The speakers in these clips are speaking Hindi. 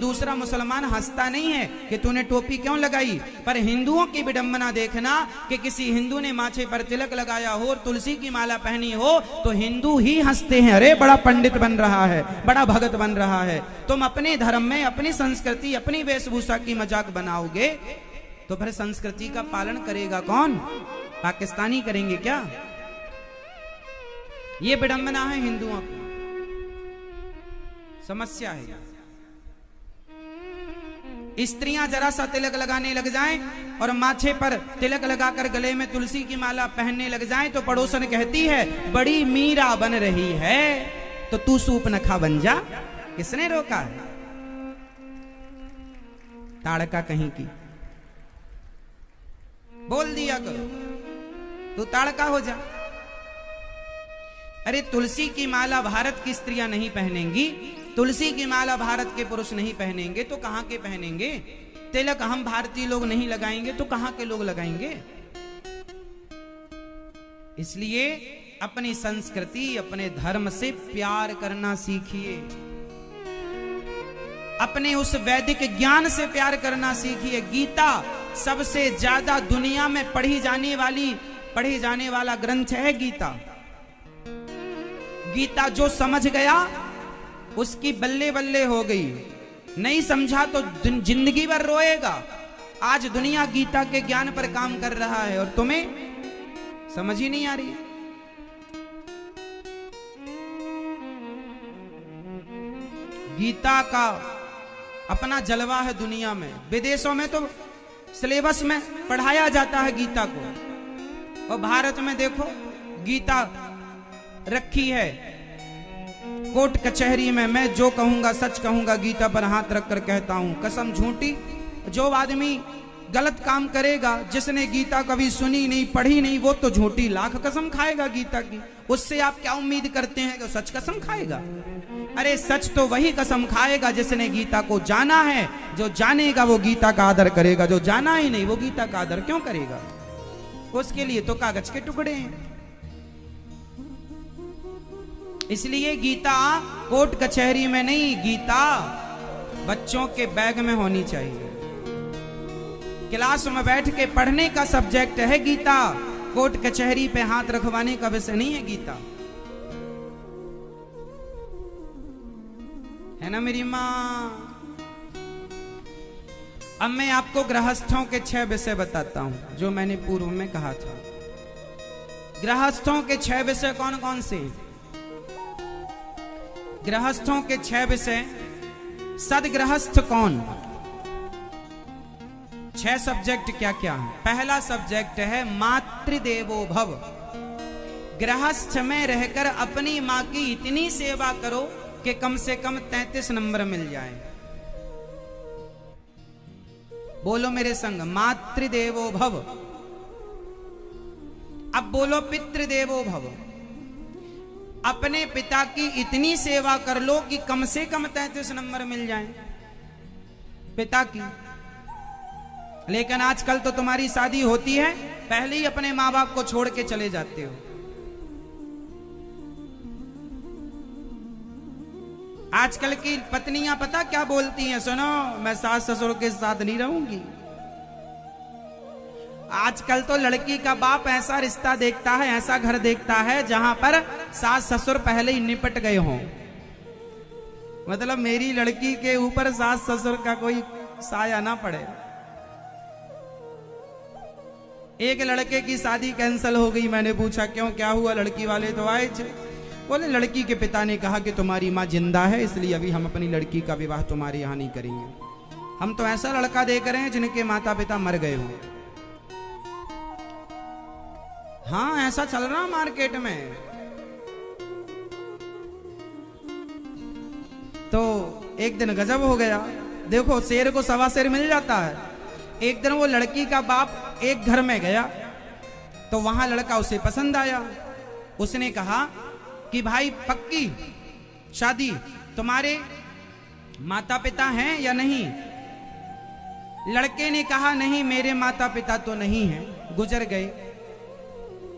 दूसरा मुसलमान हंसता नहीं है कि तूने टोपी क्यों लगाई। पर हिंदुओं की विडंबना देखना कि किसी हिंदू ने माथे पर तिलक लगाया हो और तुलसी की माला पहनी हो तो हिंदू ही हंसते हैं, अरे बड़ा पंडित बन रहा है, बड़ा भगत बन रहा है। तुम अपने धर्म में अपनी संस्कृति अपनी वेशभूषा की मजाक बनाओगे तो फिर संस्कृति का पालन करेगा कौन? पाकिस्तानी करेंगे क्या? ये विडंबना है हिंदुओं की, समस्या है। स्त्रियां जरा सा तिलक लगाने लग जाएं और माथे पर तिलक लगाकर गले में तुलसी की माला पहनने लग जाएं तो पड़ोसन कहती है बड़ी मीरा बन रही है, तो तू सूपनखा बन जा। किसने रोका है? ताड़का कहीं की। बोल दिया करो तू ताड़का हो जा। अरे तुलसी की माला भारत की स्त्रियां नहीं पहनेंगी, तुलसी की माला भारत के पुरुष नहीं पहनेंगे तो कहां के पहनेंगे? तिलक हम भारतीय लोग नहीं लगाएंगे तो कहां के लोग लगाएंगे? इसलिए अपनी संस्कृति अपने धर्म से प्यार करना सीखिए, अपने उस वैदिक ज्ञान से प्यार करना सीखिए। गीता सबसे ज्यादा दुनिया में पढ़े जाने वाला ग्रंथ है गीता। गीता जो समझ गया उसकी बल्ले बल्ले हो गई, नहीं समझा तो जिंदगी भर रोएगा। आज दुनिया गीता के ज्ञान पर काम कर रहा है और तुम्हें समझ ही नहीं आ रही है। गीता का अपना जलवा है दुनिया में। विदेशों में तो सिलेबस में पढ़ाया जाता है गीता को, और भारत में देखो गीता रखी है कोर्ट कचहरी में। मैं जो कहूंगा सच कहूंगा, गीता पर हाथ रखकर कहता हूं, कसम झूठी। जो आदमी गलत काम करेगा, जिसने गीता कभी सुनी नहीं पढ़ी नहीं, वो तो झूठी लाख कसम खाएगा गीता की। उससे आप क्या उम्मीद करते हैं कि सच कसम खाएगा? अरे सच तो वही कसम खाएगा जिसने गीता को जाना है। जो जानेगा वो गीता का आदर करेगा, जो जाना ही नहीं वो गीता का आदर क्यों करेगा? उसके लिए तो कागज के टुकड़े हैं। इसलिए गीता कोर्ट कचहरी में नहीं, गीता बच्चों के बैग में होनी चाहिए। क्लास में बैठ के पढ़ने का सब्जेक्ट है गीता, कोर्ट कचहरी पे हाथ रखवाने का विषय नहीं है गीता, है ना मेरी मां? अब मैं आपको गृहस्थों के 6 विषय बताता हूं जो मैंने पूर्व में कहा था। गृहस्थों के 6 विषय कौन कौन से? गृहस्थों के 6 विषय। सदगृहस्थ कौन? 6 सब्जेक्ट क्या क्या है? पहला सब्जेक्ट है मातृदेवो भव। गृहस्थ में रहकर अपनी मां की इतनी सेवा करो कि कम से कम 33 नंबर मिल जाए। बोलो मेरे संग, मातृदेवो भव। अब बोलो पितृदेवो भव। अपने पिता की इतनी सेवा कर लो कि कम से कम 33 नंबर मिल जाए पिता की। लेकिन आजकल तो तुम्हारी शादी होती है, पहले ही अपने माँ बाप को छोड़ के चले जाते हो। आजकल की पत्नियां पता क्या बोलती हैं? सुनो, मैं सास ससुर के साथ नहीं रहूंगी। आजकल तो लड़की का बाप ऐसा रिश्ता देखता है, ऐसा घर देखता है जहां पर सास ससुर पहले ही निपट गए हों। मतलब मेरी लड़की के ऊपर सास ससुर का कोई साया ना पड़े। एक लड़के की शादी कैंसिल हो गई। मैंने पूछा क्यों, क्या हुआ? लड़की वाले तो आए थे। बोले लड़की के पिता ने कहा कि तुम्हारी माँ जिंदा है, इसलिए अभी हम अपनी लड़की का विवाह तुम्हारे यहाँ नहीं करेंगे। हम तो ऐसा लड़का देख रहे हैं जिनके माता पिता मर गए हों। हाँ, ऐसा चल रहा मार्केट में। तो एक दिन गजब हो गया। देखो, शेर को सवा शेर मिल जाता है। एक दिन वो लड़की का बाप एक घर में गया तो वहां लड़का उसे पसंद आया। उसने कहा कि भाई पक्की शादी, तुम्हारे माता पिता हैं या नहीं? लड़के ने कहा नहीं, मेरे माता पिता तो नहीं हैं, गुजर गए।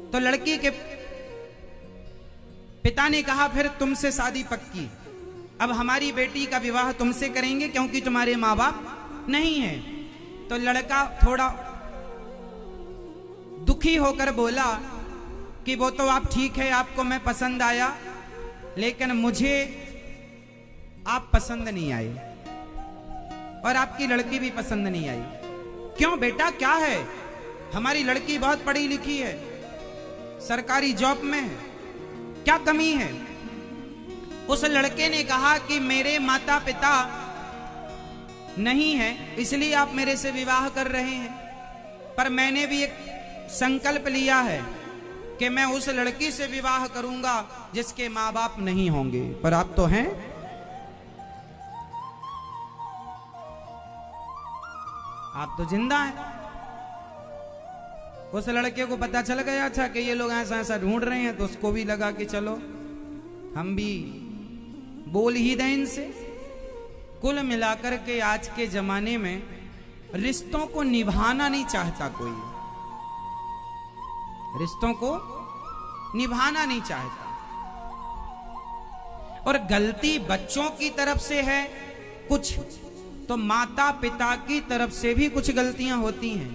तो लड़की के पिता ने कहा फिर तुमसे शादी पक्की। अब हमारी बेटी का विवाह तुमसे करेंगे क्योंकि तुम्हारे माँ बाप नहीं है। तो लड़का थोड़ा दुखी होकर बोला कि वो तो आप ठीक है, आपको मैं पसंद आया, लेकिन मुझे आप पसंद नहीं आए और आपकी लड़की भी पसंद नहीं आई। क्यों बेटा, क्या है? हमारी लड़की बहुत पढ़ी लिखी है, सरकारी जॉब में है, क्या कमी है? उस लड़के ने कहा कि मेरे माता पिता नहीं है, इसलिए आप मेरे से विवाह कर रहे हैं, पर मैंने भी एक संकल्प लिया है कि मैं उस लड़की से विवाह करूंगा जिसके माँ बाप नहीं होंगे। पर आप तो हैं, आप तो जिंदा हैं। उस लड़के को पता चल गया था कि ये लोग ऐसा ऐसा ढूंढ रहे हैं, तो उसको भी लगा कि चलो हम भी बोल ही दें इनसे। कुल मिलाकर के आज के जमाने में रिश्तों को निभाना नहीं चाहता कोई, रिश्तों को निभाना नहीं चाहता। और गलती बच्चों की तरफ से है कुछ, तो माता पिता की तरफ से भी कुछ गलतियां होती हैं।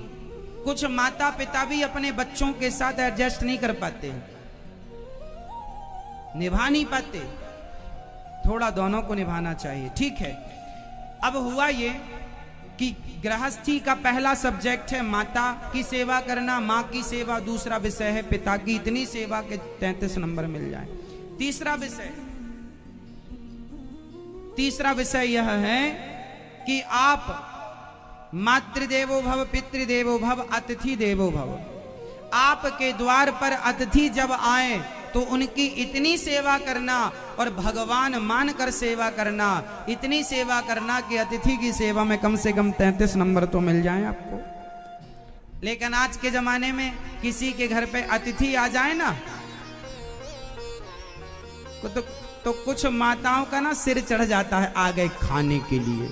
कुछ माता पिता भी अपने बच्चों के साथ एडजस्ट नहीं कर पाते, निभा नहीं पाते। थोड़ा दोनों को निभाना चाहिए, ठीक है। अब हुआ ये कि गृहस्थी का पहला सब्जेक्ट है माता की सेवा करना, माँ की सेवा। दूसरा विषय है पिता की, इतनी सेवा के 33 नंबर मिल जाए। तीसरा विषय यह है कि आप मातृदेवो भव, पितृदेवो भव, अतिथि देवो भव। आपके द्वार पर अतिथि जब आए तो उनकी इतनी सेवा करना और भगवान मानकर सेवा करना, इतनी सेवा करना कि अतिथि की सेवा में कम से कम 33 नंबर तो मिल जाए आपको। लेकिन आज के जमाने में किसी के घर पे अतिथि आ जाए ना तो कुछ माताओं का ना सिर चढ़ जाता है, आ गए खाने के लिए।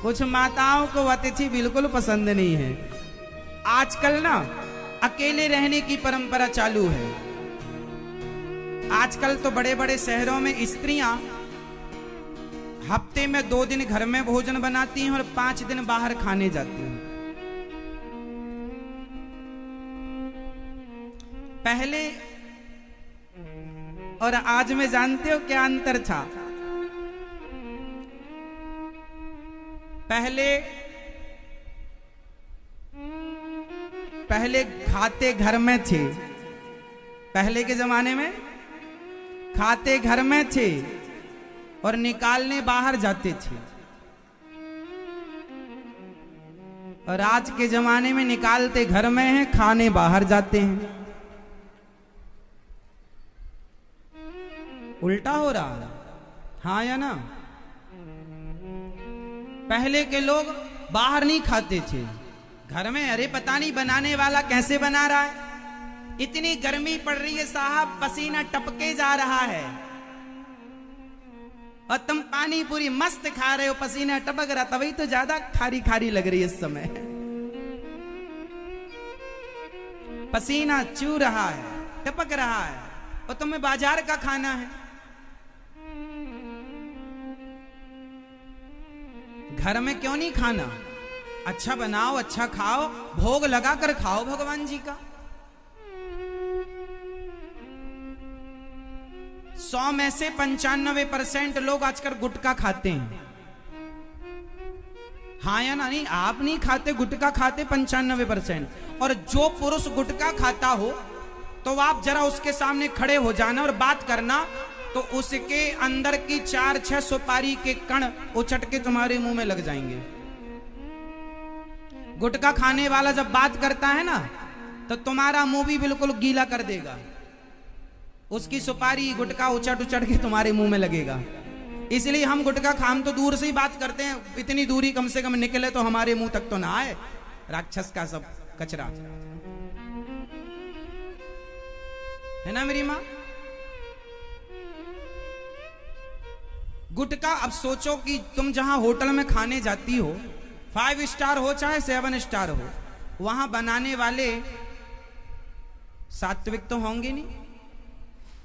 कुछ माताओं को अतिथि बिल्कुल पसंद नहीं है। आजकल ना अकेले रहने की परंपरा चालू है। आजकल तो बड़े बड़े शहरों में स्त्रियां हफ्ते में 2 दिन घर में भोजन बनाती हैं और 5 दिन बाहर खाने जाती हैं। पहले और आज में जानते हो क्या अंतर था? पहले खाते घर में थे। पहले के जमाने में खाते घर में थे और निकालने बाहर जाते थे, और आज के जमाने में निकालते घर में हैं, खाने बाहर जाते हैं। उल्टा हो रहा है, हाँ या ना? पहले के लोग बाहर नहीं खाते थे, घर में। अरे पता नहीं बनाने वाला कैसे बना रहा है, इतनी गर्मी पड़ रही है साहब, पसीना टपके जा रहा है, और तुम पानी पूरी मस्त खा रहे हो, पसीना टपक रहा, तभी तो ज्यादा खारी खारी लग रही है इस समय। पसीना चू रहा है, टपक रहा है, और तुम्हें बाजार का खाना है। घर में क्यों नहीं खाना? अच्छा बनाओ, अच्छा खाओ, भोग लगा कर खाओ भगवान जी का। 100 में से 95% लोग आजकल गुटखा खाते हैं, हाँ या ना? नहीं, आप नहीं खाते, गुटखा खाते 95%। और जो पुरुष गुटखा खाता हो तो आप जरा उसके सामने खड़े हो जाना और बात करना, तो उसके अंदर की 4-6 सुपारी के कण उछट के तुम्हारे मुंह में लग जाएंगे। गुटखा खाने वाला जब बात करता है ना, तो तुम्हारा मुंह भी बिल्कुल गीला कर देगा। उसकी सुपारी गुटखा उछट उछट के तुम्हारे मुंह में लगेगा। इसलिए हम गुटखा खाम तो दूर से ही बात करते हैं, इतनी दूरी कम से कम निकले तो हमारे मुंह तक तो ना आए राक्षस का सब कचरा, है ना मेरी माँ? गुटखा, अब सोचो कि तुम जहां होटल में खाने जाती हो, 5 स्टार हो चाहे 7 स्टार हो, वहां बनाने वाले सात्विक तो होंगे नहीं,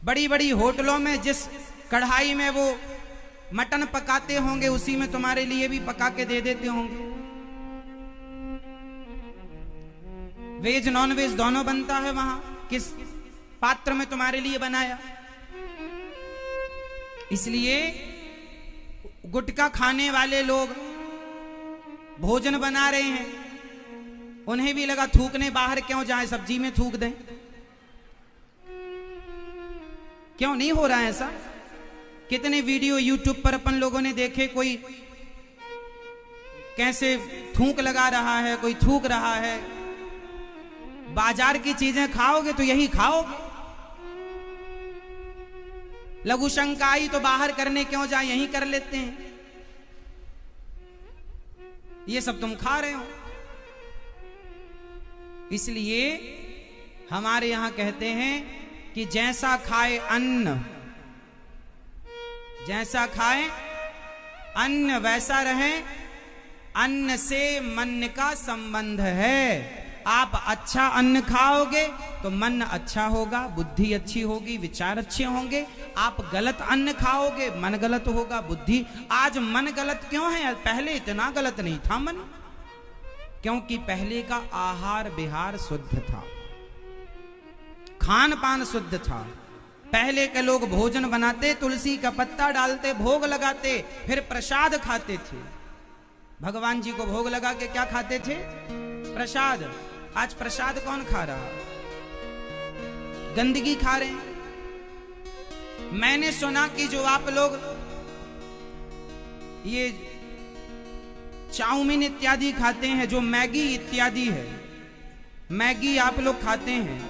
बड़ी बड़ी होटलों में जिस कढ़ाई में वो मटन पकाते होंगे उसी में तुम्हारे लिए भी पका के दे देते होंगे। वेज नॉन वेज दोनों बनता है वहां, किस पात्र में तुम्हारे लिए बनाया। इसलिए गुटखा खाने वाले लोग भोजन बना रहे हैं, उन्हें भी लगा थूकने बाहर क्यों जाए, सब्जी में थूक दें। क्यों नहीं हो रहा है ऐसा? कितने वीडियो यूट्यूब पर अपन लोगों ने देखे, कोई कैसे थूक लगा रहा है, कोई थूक रहा है। बाजार की चीजें खाओगे तो यही खाओगे। लघु शंकाई तो बाहर करने क्यों जाए, यही कर लेते हैं। ये सब तुम खा रहे हो। इसलिए हमारे यहां कहते हैं कि जैसा खाए अन्न, जैसा खाए अन्न वैसा रहे। अन्न से मन का संबंध है। आप अच्छा अन्न खाओगे तो मन अच्छा होगा, बुद्धि अच्छी होगी, विचार अच्छे होंगे। आप गलत अन्न खाओगे, मन गलत होगा, बुद्धि। आज मन गलत क्यों है? पहले इतना गलत नहीं था मन, क्योंकि पहले का आहार विहार शुद्ध था, खान पान शुद्ध था। पहले के लोग भोजन बनाते, तुलसी का पत्ता डालते, भोग लगाते, फिर प्रसाद खाते थे। भगवान जी को भोग लगा के क्या खाते थे? प्रसाद। आज प्रसाद कौन खा रहा? गंदगी खा रहे हैं। मैंने सुना कि जो आप लोग ये चाउमीन इत्यादि खाते हैं, जो मैगी इत्यादि है, मैगी आप लोग खाते हैं,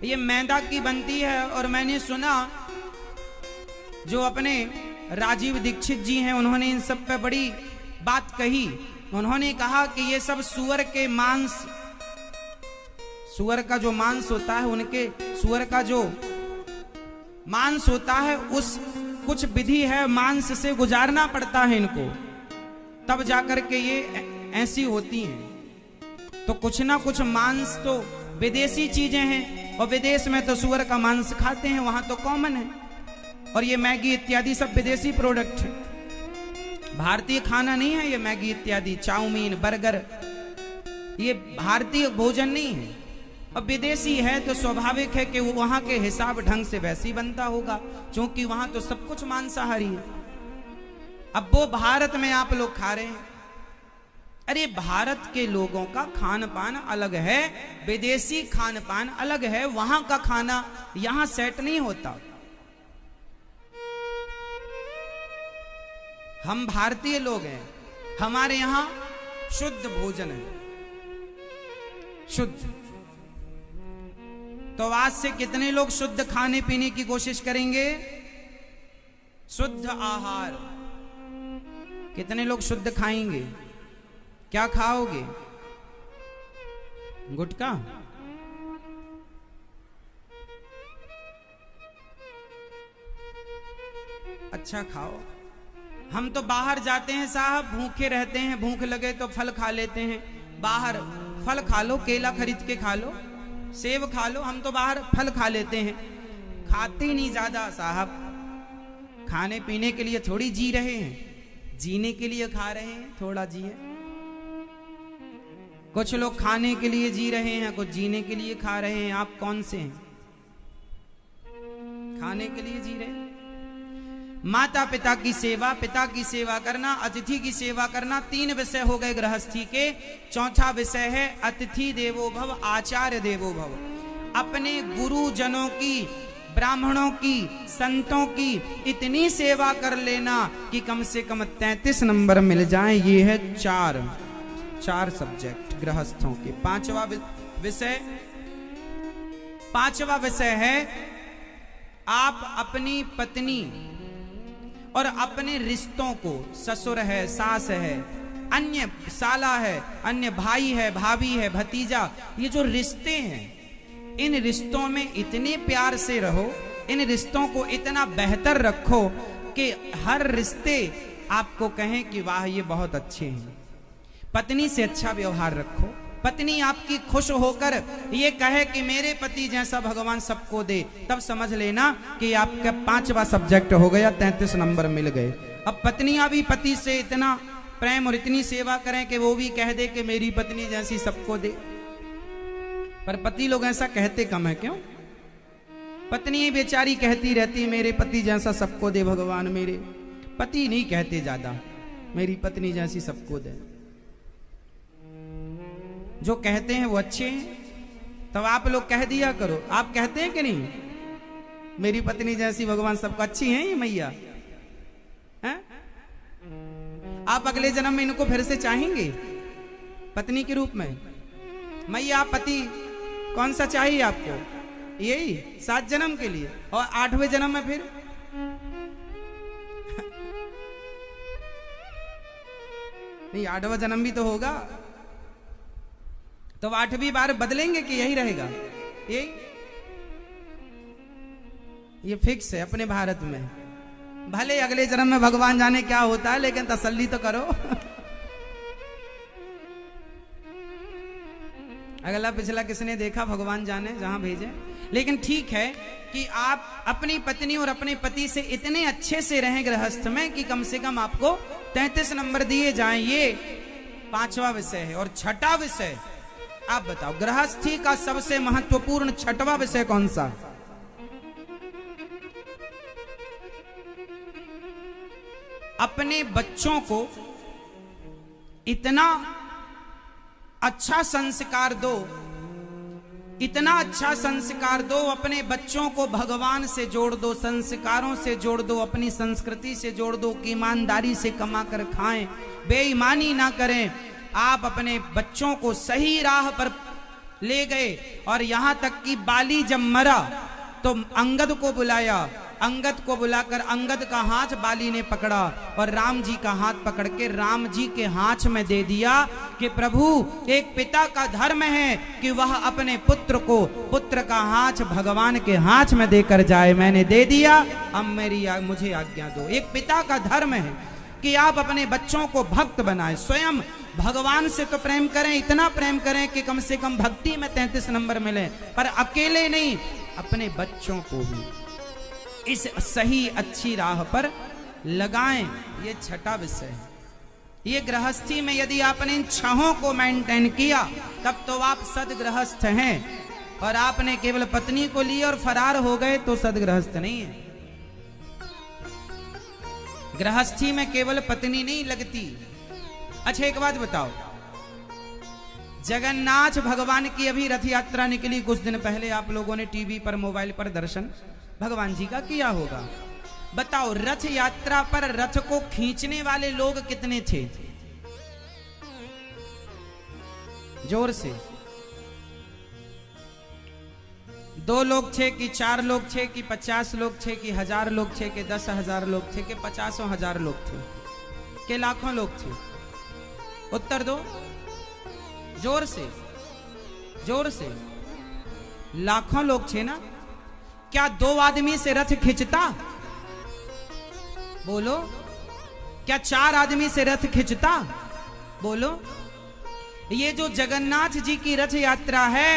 ये मैदा की बनती है। और मैंने सुना जो अपने राजीव दीक्षित जी हैं, उन्होंने इन सब पे बड़ी बात कही। उन्होंने कहा कि ये सब सुअर के मांस, सुअर का जो मांस होता है, उनके सुअर का जो मांस होता है, उस कुछ विधि है, मांस से गुजारना पड़ता है इनको, तब जाकर के ये ऐसी होती हैं। तो कुछ ना कुछ मांस तो विदेशी चीजें हैं, और विदेश में तो सुअर का मांस खाते हैं, वहां तो कॉमन है। और ये मैगी इत्यादि सब विदेशी प्रोडक्ट है, भारतीय खाना नहीं है। ये मैगी इत्यादि, चाउमीन, बर्गर, ये भारतीय भोजन नहीं है। अब विदेशी है तो स्वाभाविक है कि वो वहां के हिसाब ढंग से वैसे ही बनता होगा, क्योंकि वहां तो सब कुछ मांसाहारी है। अब वो भारत में आप लोग खा रहे हैं। अरे भारत के लोगों का खान पान अलग है, विदेशी खान पान अलग है। वहां का खाना यहां सेट नहीं होता। हम भारतीय लोग हैं, हमारे यहां शुद्ध भोजन है, शुद्ध। तो आज से कितने लोग शुद्ध खाने पीने की कोशिश करेंगे? शुद्ध आहार। कितने लोग शुद्ध खाएंगे? क्या खाओगे? गुटखा? अच्छा खाओ। हम तो बाहर जाते हैं साहब, भूखे रहते हैं, भूख लगे तो फल खा लेते हैं। बाहर फल खा लो, केला खरीद के खा लो, सेब खा लो। हम तो बाहर फल खा लेते हैं, खाते नहीं ज्यादा साहब। खाने पीने के लिए थोड़ी जी रहे हैं, जीने के लिए खा रहे हैं, थोड़ा जिए। कुछ लोग खाने के लिए जी रहे हैं, कुछ जीने के लिए खा रहे हैं। आप कौन से हैं? खाने के लिए जी रहे हैं। माता पिता की सेवा, पिता की सेवा करना, अतिथि की सेवा करना, 3 विषय हो गए गृहस्थी के। चौथा विषय है अतिथि देवो भव, आचार्य देवो भव। अपने गुरुजनों की, ब्राह्मणों की, संतों की इतनी सेवा कर लेना कि कम से कम 33 नंबर मिल जाए। ये है चार सब्जेक्ट गृहस्थों के। पांचवा विषय है आप अपनी पत्नी और अपने रिश्तों को, ससुर है, सास है, अन्य साला है, अन्य भाई है, भाभी है, भतीजा, ये जो रिश्ते हैं, इन रिश्तों में इतने प्यार से रहो, इन रिश्तों को इतना बेहतर रखो कि हर रिश्ते आपको कहें कि वाह ये बहुत अच्छे हैं। पत्नी से अच्छा व्यवहार रखो, पत्नी आपकी खुश होकर ये कहे कि मेरे पति जैसा भगवान सबको दे, तब समझ लेना कि आपका 5वां सब्जेक्ट हो गया, 33 नंबर मिल गए। अब पत्नियां भी पति से इतना प्रेम और इतनी सेवा करें कि वो भी कह दे कि मेरी पत्नी जैसी सबको दे। पर पति लोग ऐसा कहते कम है, क्यों? पत्नी बेचारी कहती रहती मेरे पति जैसा सबको दे भगवान, मेरे पति नहीं कहते ज्यादा मेरी पत्नी जैसी सबको दे। जो कहते हैं वो अच्छे हैं, तब आप लोग कह दिया करो। आप कहते हैं कि नहीं मेरी पत्नी जैसी भगवान सबको? अच्छी हैं ये मैया हैं? आप अगले जन्म में इनको फिर से चाहेंगे पत्नी के रूप में? मैया पति कौन सा चाहिए आपको? यही 7 जन्म के लिए, और 8वें जन्म में फिर नहीं, 8वां जन्म भी तो होगा, तो 8वीं बार बदलेंगे कि यही रहेगा? यही, ये फिक्स है अपने भारत में। भले अगले जन्म में भगवान जाने क्या होता है, लेकिन तसल्ली तो करो। अगला पिछला किसने देखा, भगवान जाने, जहां भेजे। लेकिन ठीक है कि आप अपनी पत्नी और अपने पति से इतने अच्छे से रहें गृहस्थ में कि कम से कम आपको 33 नंबर दिए जाएं। ये 5वां विषय है। और छठा विषय आप बताओ, गृहस्थी का सबसे महत्वपूर्ण 6वां विषय कौन सा? अपने बच्चों को इतना अच्छा संस्कार दो, इतना अच्छा संस्कार दो, अपने बच्चों को भगवान से जोड़ दो, संस्कारों से जोड़ दो, अपनी संस्कृति से जोड़ दो, कि ईमानदारी से कमा कर खाएं, बेईमानी ना करें। आप अपने बच्चों को सही राह पर ले गए, और यहां तक कि बाली जब मरा तो अंगद को बुलाया, अंगद को बुलाकर अंगद का हाथ बाली ने पकड़ा और राम जी का हाथ पकड़ के राम जी के हाथ में दे दिया कि प्रभु, एक पिता का धर्म है कि वह अपने पुत्र को, पुत्र का हाथ भगवान के हाथ में देकर जाए। मैंने दे दिया, अब मुझे आज्ञा दो। एक पिता का धर्म है कि आप अपने बच्चों को भक्त बनाएं, स्वयं भगवान से तो प्रेम करें, इतना प्रेम करें कि कम से कम भक्ति में 33 नंबर मिले, पर अकेले नहीं, अपने बच्चों को भी इस सही अच्छी राह पर लगाएं। ये 6वां विषय है। ये गृहस्थी में यदि आपने इन 6 को मेंटेन किया, तब तो आप सदगृहस्थ हैं। और आपने केवल पत्नी को लिया और फरार हो गए तो सदगृहस्थ नहीं है। गृहस्थी में केवल पत्नी नहीं लगती। अच्छा एक बात बताओ, जगन्नाथ भगवान की अभी रथ यात्रा निकली कुछ दिन पहले, आप लोगों ने टीवी पर, मोबाइल पर दर्शन भगवान जी का किया होगा। बताओ, रथ यात्रा पर रथ को खींचने वाले लोग कितने थे? जोर से। 2 लोग थे कि 4 लोग थे कि 50 लोग थे कि 1000 लोग थे कि 10,000 लोग थे कि 50,000 लोग थे कि लाखों लोग थे? उत्तर दो जोर से, जोर से। लाखों लोग थे ना? क्या 2 आदमी से रथ खिंचता? बोलो। क्या 4 आदमी से रथ खिंचता? बोलो। ये जो जगन्नाथ जी की रथ यात्रा है,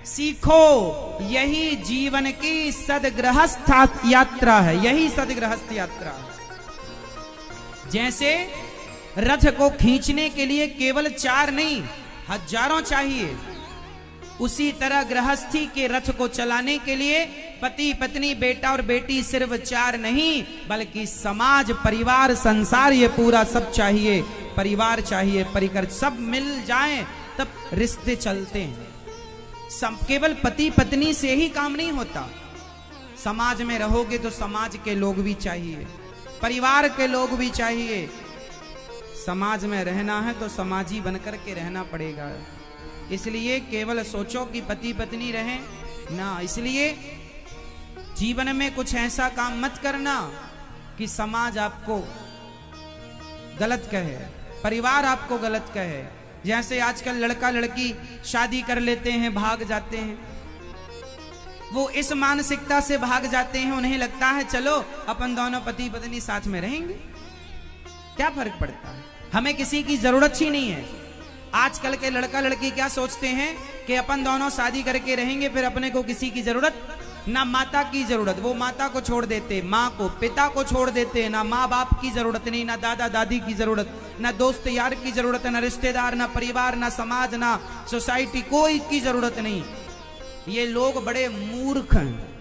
सीखो, यही जीवन की सदगृहस्थ यात्रा है, यही सदगृहस्थ यात्रा है। जैसे रथ को खींचने के लिए केवल 4 नहीं, हजारों चाहिए, उसी तरह गृहस्थी के रथ को चलाने के लिए पति पत्नी बेटा और बेटी सिर्फ 4 नहीं, बल्कि समाज, परिवार, संसार, ये पूरा सब चाहिए। परिवार चाहिए, परिकर सब मिल जाएं तब रिश्ते चलते हैं। केवल पति पत्नी से ही काम नहीं होता। समाज में रहोगे तो समाज के लोग भी चाहिए, परिवार के लोग भी चाहिए। समाज में रहना है तो समाजी बनकर के रहना पड़ेगा। इसलिए केवल सोचो कि पति पत्नी रहें ना, इसलिए जीवन में कुछ ऐसा काम मत करना कि समाज आपको गलत कहे, परिवार आपको गलत कहे। जैसे आजकल लड़का लड़की शादी कर लेते हैं, भाग जाते हैं, वो इस मानसिकता से भाग जाते हैं, उन्हें लगता है चलो अपन दोनों पति पत्नी साथ में रहेंगे, क्या फर्क पड़ता है, हमें किसी की जरूरत ही नहीं है। आजकल के लड़का लड़की क्या सोचते हैं कि अपन दोनों शादी करके रहेंगे, फिर अपने को किसी की जरूरत, ना माता की जरूरत, वो माता को छोड़ देते, माँ को पिता को छोड़ देते, ना माँ बाप की जरूरत नहीं, ना दादा दादी की जरूरत, ना दोस्त यार की जरूरत, ना रिश्तेदार, ना परिवार, ना समाज, ना सोसाइटी, कोई की जरूरत नहीं। ये लोग बड़े मूर्ख हैं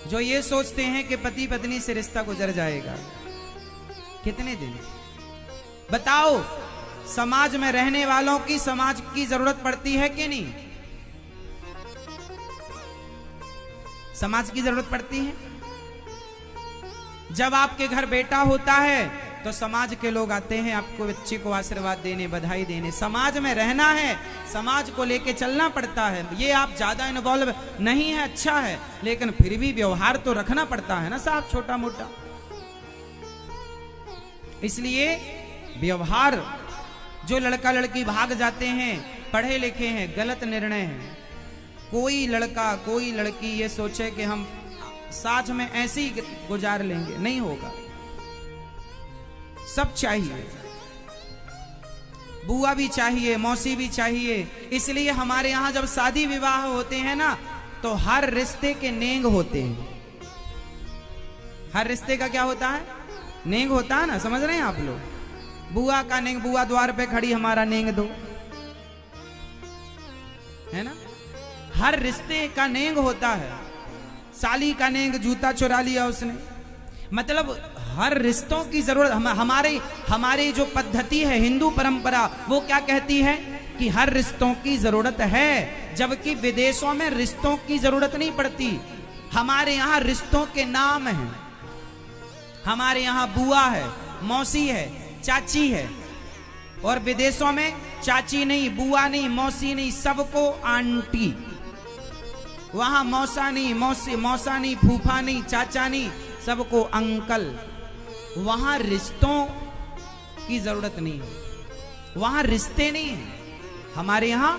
जो ये सोचते हैं कि पति पत्नी से रिश्ता गुजर जाएगा। कितने दिन बताओ, समाज में रहने वालों की समाज की जरूरत पड़ती है कि नहीं? समाज की जरूरत पड़ती है। जब आपके घर बेटा होता है तो समाज के लोग आते हैं आपको, बच्चे को आशीर्वाद देने, बधाई देने। समाज में रहना है, समाज को लेके चलना पड़ता है। ये आप ज्यादा इन्वॉल्व नहीं है, अच्छा है, लेकिन फिर भी व्यवहार तो रखना पड़ता है ना साहब, छोटा मोटा। इसलिए व्यवहार, जो लड़का लड़की भाग जाते हैं, पढ़े लिखे हैं, गलत निर्णय है। कोई लड़का कोई लड़की ये सोचे कि हम साथ में ऐसे ही गुजार लेंगे, नहीं होगा। सब चाहिए, बुआ भी चाहिए, मौसी भी चाहिए। इसलिए हमारे यहां जब शादी विवाह होते हैं ना, तो हर रिश्ते के नेंग होते हैं। हर रिश्ते का क्या होता है? नेंग होता है ना, समझ रहे हैं आप लोग? बुआ का नेंग, बुआ द्वार पे खड़ी, हमारा नेंग दो, है ना? हर रिश्ते का नेंग होता है। साली का नेंग, जूता चुरा लिया उसने, मतलब हर रिश्तों की जरूरत। हमारी जो पद्धति है, हिंदू परंपरा, वो क्या कहती है कि हर रिश्तों की जरूरत है, जबकि विदेशों में रिश्तों की जरूरत नहीं पड़ती। हमारे यहाँ रिश्तों के नाम हैं। हमारे यहाँ बुआ है, मौसी है, चाची है, और विदेशों में चाची नहीं, बुआ नहीं, मौसी नहीं, सबको आंटी। वहां मौसा नहीं, मौसा नहीं, फूफा नहीं, चाचा नहीं, सबको अंकल। वहां रिश्तों की जरूरत नहीं है, वहां रिश्ते नहीं है। हमारे यहां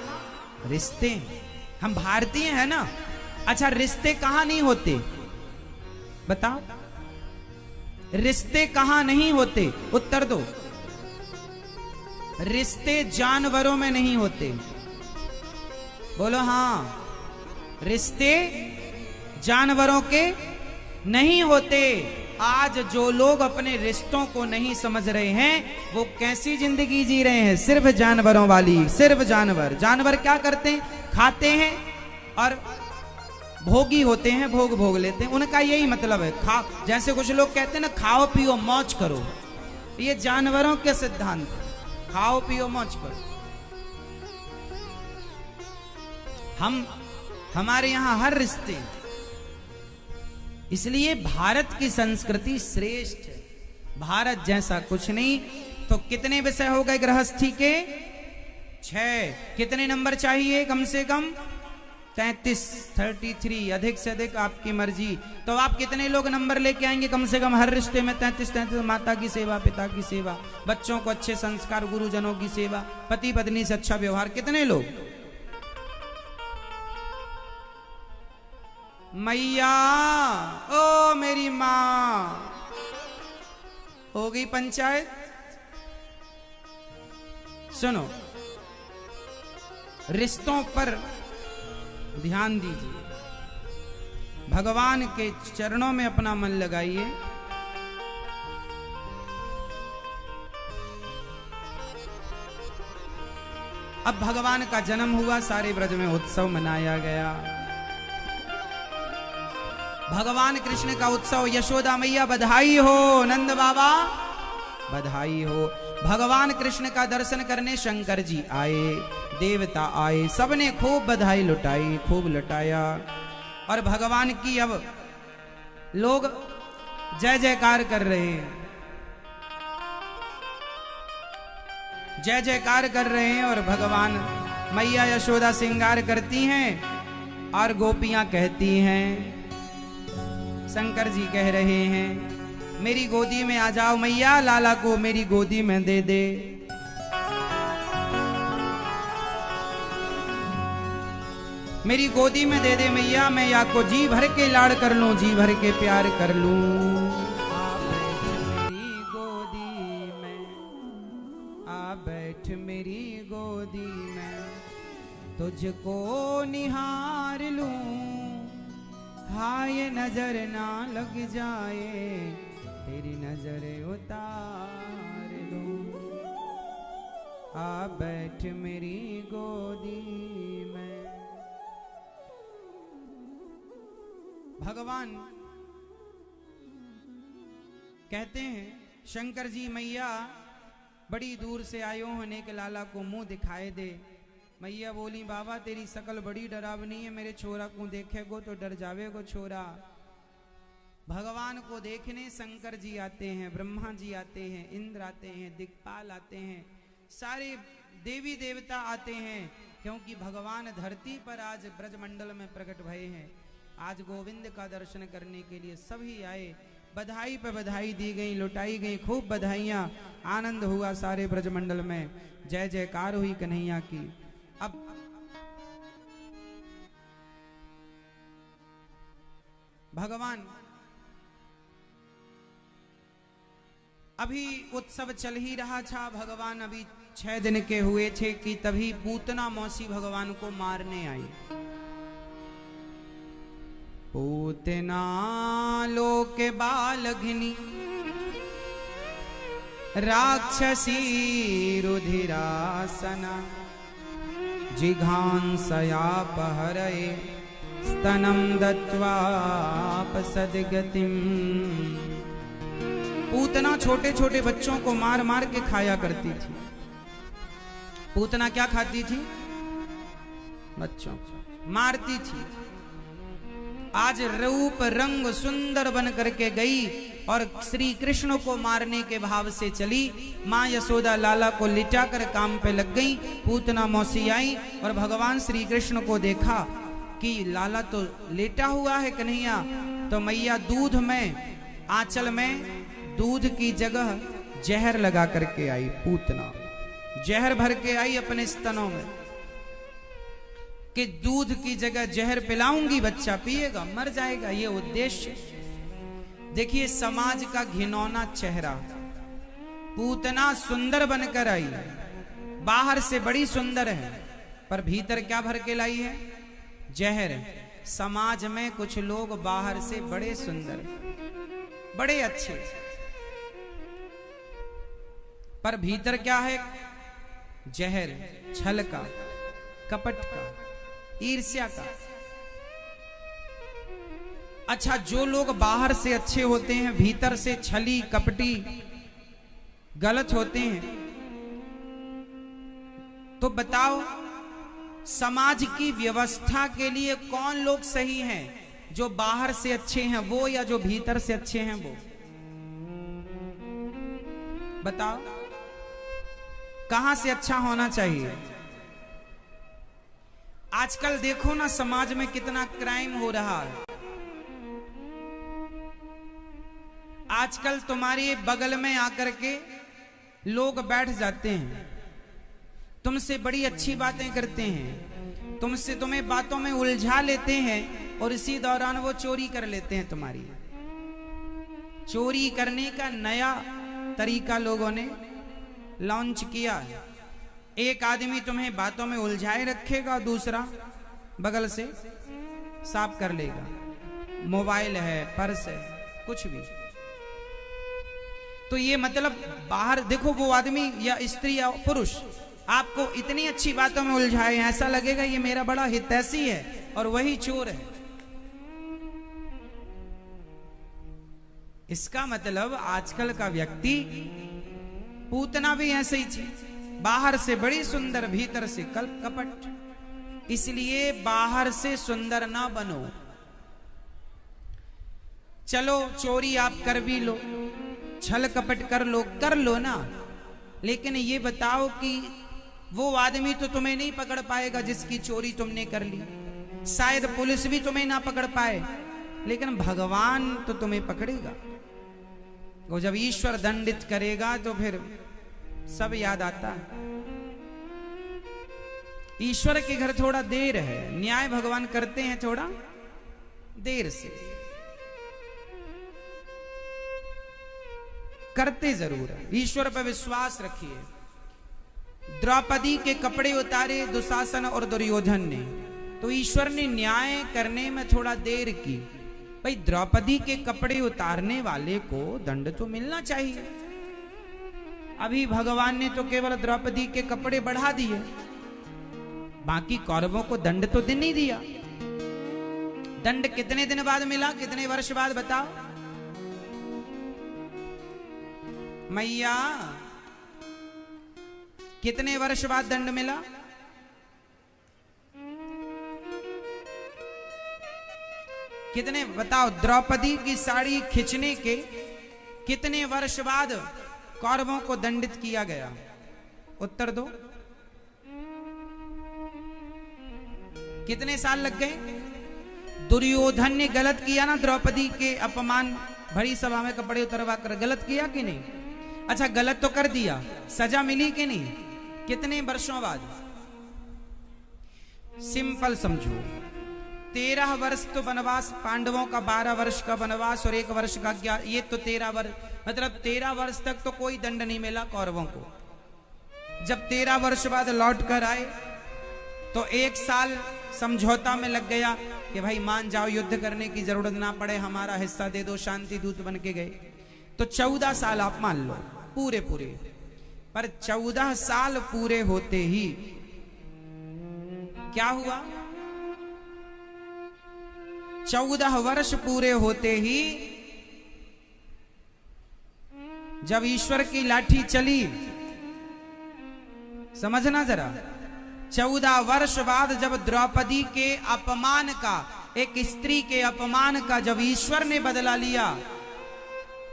रिश्ते हैं। हम भारतीय हैं ना। अच्छा, रिश्ते कहां नहीं होते बताओ? रिश्ते कहां नहीं होते? उत्तर दो। रिश्ते जानवरों में नहीं होते। बोलो हाँ। रिश्ते जानवरों के नहीं होते। आज जो लोग अपने रिश्तों को नहीं समझ रहे हैं, वो कैसी जिंदगी जी रहे हैं? सिर्फ जानवरों वाली, सिर्फ जानवर। जानवर क्या करते हैं? खाते हैं और भोगी होते हैं, भोग लेते हैं। उनका यही मतलब है। जैसे कुछ लोग कहते हैं ना, खाओ पियो मौज करो, ये जानवरों के सिद्धांत। खाओ पियो मौज करो। हमारे यहां हर रिश्ते। इसलिए भारत की संस्कृति श्रेष्ठ है। भारत जैसा कुछ नहीं। तो कितने विषय हो गए गृहस्थी के? 6। कितने नंबर चाहिए? कम से कम 33, अधिक से अधिक आपकी मर्जी। तो आप कितने लोग नंबर लेके आएंगे? कम से कम हर रिश्ते में 33। माता की सेवा, पिता की सेवा, बच्चों को अच्छे संस्कार, गुरुजनों की सेवा, पति पत्नी से अच्छा व्यवहार। कितने लोग? मैया, ओ मेरी माँ, हो गई पंचायत। सुनो, रिश्तों पर ध्यान दीजिए, भगवान के चरणों में अपना मन लगाइए। अब भगवान का जन्म हुआ, सारे ब्रज में उत्सव मनाया गया। भगवान कृष्ण का उत्सव, यशोदा मैया बधाई हो, नंद बाबा बधाई हो। भगवान कृष्ण का दर्शन करने शंकर जी आए, देवता आए, सबने खूब बधाई लुटाई, खूब लुटाया। और भगवान की अब लोग जय जयकार कर रहे हैं, जय जयकार कर रहे हैं। और भगवान मैया यशोदा श्रृंगार करती हैं और गोपियां कहती हैं, शंकर जी कह रहे हैं, मेरी गोदी में आ जाओ मैया, लाला को मेरी गोदी में दे दे। मेरी गोदी में दे दे मैया, मैं या को जी भर के लाड़ कर लूं, जी भर के प्यार कर लूं। आप बैठ मेरी गोदी में, आ बैठ तुझको निहार लूं, हाय नजर ना लग जाए, तेरी नजर उतार लूं। आ बैठ मेरी गोदी में। भगवान कहते हैं शंकर जी मैया बड़ी दूर से आयो होने के लाला को मुंह दिखाए दे। मैया बोली बाबा तेरी शकल बड़ी डरावनी है, मेरे छोरा को देखेगो तो डर जावेगो छोरा। भगवान को देखने शंकर जी आते हैं, ब्रह्मा जी आते हैं, इंद्र आते हैं, दिक्पाल आते हैं, सारे देवी देवता आते हैं, क्योंकि भगवान धरती पर आज ब्रजमंडल में प्रकट भये हैं। आज गोविंद का दर्शन करने के लिए सभी आए। बधाई पे बधाई दी गई, लुटाई गई खूब बधाइयां, आनंद हुआ सारे ब्रजमंडल में, जय जयकार हुई कन्हैया की। अब भगवान अभी उत्सव चल ही रहा था, भगवान अभी 6 दिन के हुए थे कि तभी पूतना मौसी भगवान को मारने आई। पूतना लोक बालघिनी राक्षसी रुधिरासना, जिघांसयापहरये स्तनं दत्वापसद्गतिम्। पूतना छोटे छोटे बच्चों को मार मार के खाया करती थी। पूतना क्या खाती थी? बच्चों मारती थी। आज रूप रंग सुंदर बन करके गई और श्री कृष्ण को मारने के भाव से चली। माँ यशोदा लाला को लिटा कर काम पे लग गई। पूतना मौसी आई और भगवान श्री कृष्ण को देखा कि लाला तो लेटा हुआ है कन्हैया, तो मैया दूध में, आंचल में दूध की जगह जहर लगा करके आई। पूतना जहर भर के आई अपने स्तनों में कि दूध की जगह जहर पिलाऊंगी, बच्चा पिएगा, मर जाएगा। ये उद्देश्य देखिए, समाज का घिनौना चेहरा। पूतना सुंदर बनकर आई, बाहर से बड़ी सुंदर है, पर भीतर क्या भर के लाई है? जहर। समाज में कुछ लोग बाहर से बड़े सुंदर, बड़े अच्छे, पर भीतर क्या है? जहर, छल का, कपट का, ईर्ष्या का। अच्छा, जो लोग बाहर से अच्छे होते हैं, भीतर से छली कपटी गलत होते हैं, तो बताओ समाज की व्यवस्था के लिए कौन लोग सही हैं? जो बाहर से अच्छे हैं वो, या जो भीतर से अच्छे हैं वो? बताओ कहां से अच्छा होना चाहिए? आजकल देखो ना समाज में कितना क्राइम हो रहा है। आजकल तुम्हारे बगल में आकर के लोग बैठ जाते हैं, तुमसे बड़ी अच्छी बातें करते हैं, तुम्हें बातों में उलझा लेते हैं, और इसी दौरान वो चोरी कर लेते हैं तुम्हारी। चोरी करने का नया तरीका लोगों ने लॉन्च किया है। एक आदमी तुम्हें बातों में उलझाए रखेगा, दूसरा बगल से साफ कर लेगा। मोबाइल है, पर्स है, कुछ भी। तो ये मतलब बाहर देखो, वो आदमी या स्त्री या पुरुष आपको इतनी अच्छी बातों में उलझाए, ऐसा लगेगा ये मेरा बड़ा हितैषी है, और वही चोर है। इसका मतलब आजकल का व्यक्ति, पूतना भी ऐसे ही थी, बाहर से बड़ी सुंदर, भीतर से कपट। इसलिए बाहर से सुंदर ना बनो। चलो चोरी आप कर भी लो, छल कपट कर लो ना, लेकिन ये बताओ कि वो आदमी तो तुम्हें नहीं पकड़ पाएगा जिसकी चोरी तुमने कर ली। शायद पुलिस भी तुम्हें ना पकड़ पाए, लेकिन भगवान तो तुम्हें पकड़ेगा। वो जब ईश्वर दंडित करेगा तो फिर सब याद आता है। ईश्वर के घर थोड़ा देर है, न्याय भगवान करते हैं थोड़ा देर से, करते जरूर है। ईश्वर पर विश्वास रखिए, द्रौपदी के कपड़े उतारे दुशासन और दुर्योधन ने, तो ईश्वर ने न्याय करने में थोड़ा देर की। भाई द्रौपदी के कपड़े उतारने वाले को दंड तो मिलना चाहिए। अभी भगवान ने तो केवल द्रौपदी के कपड़े बढ़ा दिए, बाकी कौरवों को दंड तो दिन नहीं दिया। दंड कितने दिन बाद मिला, कितने वर्ष बाद बताओ मैया, कितने वर्ष बाद दंड मिला? कितने बताओ? द्रौपदी की साड़ी खींचने के कितने वर्ष बाद कौरवों को दंडित किया गया? उत्तर दो। कितने साल लग गए? दुर्योधन ने गलत किया ना, द्रौपदी के अपमान भरी सभा में कपड़े उतरवा कर, गलत किया कि नहीं? अच्छा गलत तो कर दिया, सजा मिली कि नहीं? कितने वर्षों बाद? सिंपल समझो, 13 वर्ष तो वनवास, पांडवों का 12 वर्ष का वनवास और 1 वर्ष का क्या, ये तो 13 वर्ष, मतलब 13 वर्ष तक तो कोई दंड नहीं मिला कौरवों को। जब 13 वर्ष बाद लौट कर आए तो 1 साल समझौता में लग गया कि भाई मान जाओ, युद्ध करने की जरूरत ना पड़े, हमारा हिस्सा दे दो, शांति दूत बन के गए। तो 14 साल आप मान लो पूरे पूरे, पर 14 साल पूरे होते ही क्या हुआ? 14 वर्ष पूरे होते ही जब ईश्वर की लाठी चली, समझना जरा, 14 वर्ष बाद जब द्रौपदी के अपमान का, एक स्त्री के अपमान का जब ईश्वर ने बदला लिया,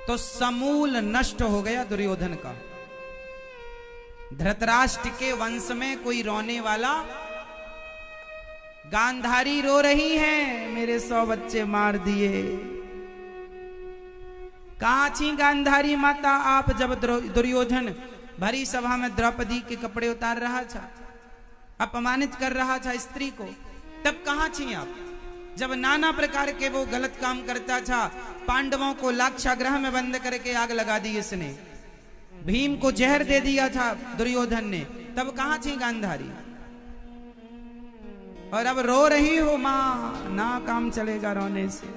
तो समूल नष्ट हो गया दुर्योधन का। धृतराष्ट्र के वंश में कोई रोने वाला, गांधारी रो रही है, मेरे 100 बच्चे मार दिए। कहां थी गांधारी माता आप जब दुर्योधन भरी सभा में द्रौपदी के कपड़े उतार रहा था, अपमानित कर रहा था स्त्री को? तब कहां थी आप जब नाना प्रकार के वो गलत काम करता था? पांडवों को लाक्षागृह में बंद करके आग लगा दी इसने, भीम को जहर दे दिया था दुर्योधन ने, तब कहां थी गांधारी? और अब रो रही हो मां, ना काम चलेगा रोने से।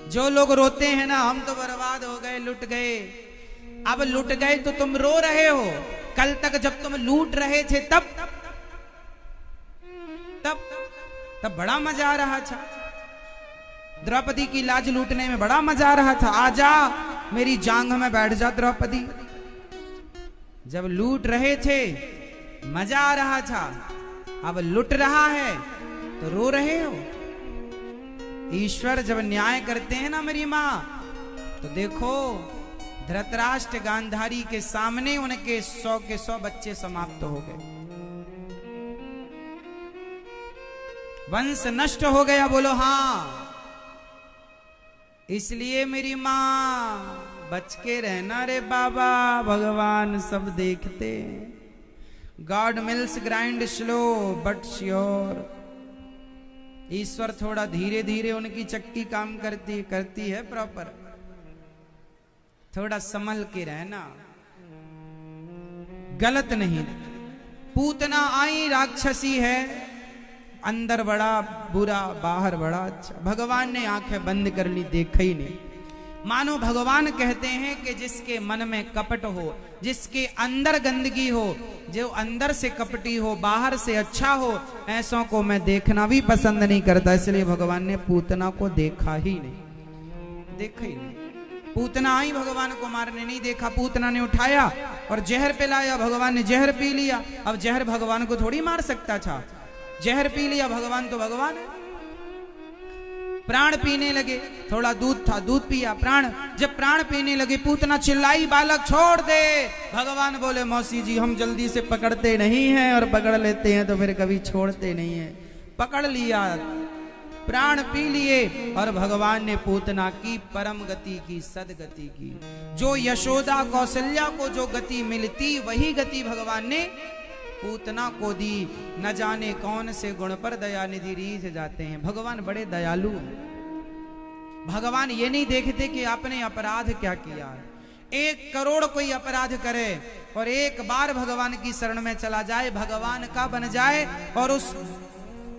जो लोग रोते हैं ना, हम तो बर्बाद हो गए, लुट गए, अब लुट गए तो तुम रो रहे हो। कल तक जब तुम लूट रहे थे तब तब तब बड़ा मजा आ रहा था, द्रौपदी की लाज लूटने में बड़ा मजा आ रहा था। आजा मेरी जांघ में बैठ जा द्रौपदी। जब लूट रहे थे मजा आ रहा था, अब लुट रहा है तो रो रहे हो। ईश्वर जब न्याय करते हैं ना मेरी मां, तो देखो धृतराष्ट्र गांधारी के सामने उनके 100 के 100 बच्चे समाप्त हो गए, वंश नष्ट हो गया। बोलो हाँ। इसलिए मेरी मां बच के रहना रे बाबा, भगवान सब देखते। God mills grind slow but sure. ईश्वर थोड़ा धीरे धीरे उनकी चक्की काम करती है प्रॉपर। थोड़ा संभल के रहना, गलत नहीं। पूतना आई राक्षसी है, अंदर बड़ा बुरा बाहर बड़ा अच्छा। भगवान ने आंखें बंद कर ली, देखा ही नहीं। मानो भगवान कहते हैं कि जिसके मन में कपट हो, जिसके अंदर गंदगी हो, जो अंदर से कपटी हो बाहर से अच्छा हो, ऐसों को मैं देखना भी पसंद नहीं करता। इसलिए भगवान ने पूतना को देखा ही नहीं, देखा ही नहीं। पूतना आई भगवान को मारने, नहीं देखा। पूतना ने उठाया और जहर पिलाया, भगवान ने जहर पी लिया। अब जहर भगवान को थोड़ी मार सकता था, जहर पी लिया, भगवान तो भगवान है। प्राण पीने लगे, थोड़ा दूध था, दूध पिया, प्राण। जब प्राण पीने लगे पूतना चिल्लाई, बालक छोड़ दे। भगवान बोले मौसी जी हम जल्दी से पकड़ते नहीं हैं, और पकड़ लेते हैं तो फिर कभी छोड़ते नहीं है। पकड़ लिया, प्राण पी लिए, और भगवान ने पूतना की परम गति की, सदगति की। जो यशोदा कौशल्या को जो गति मिलती, वही गति भगवान ने पूतना को दी। न जाने कौन से गुण पर दयानिधि रीझ जाते हैं। भगवान बड़े दयालु हैं। भगवान ये नहीं देखते कि आपने अपराध क्या किया है। 1 करोड़ कोई अपराध करे और एक बार भगवान की शरण में चला जाए, भगवान का बन जाए, और उस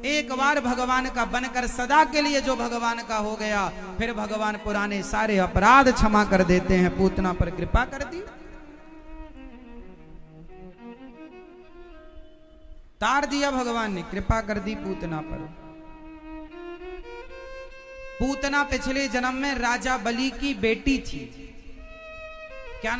एक बार भगवान का बनकर सदा के लिए जो भगवान का हो गया, फिर भगवान पुराने सारे अपराध क्षमा कर देते हैं। पूतना पर कृपा कर दी, तार दिया भगवान ने, कृपा कर दी पूतना पर। पूतना पिछले जन्म में राजा बलि की बेटी थी। क्या नाम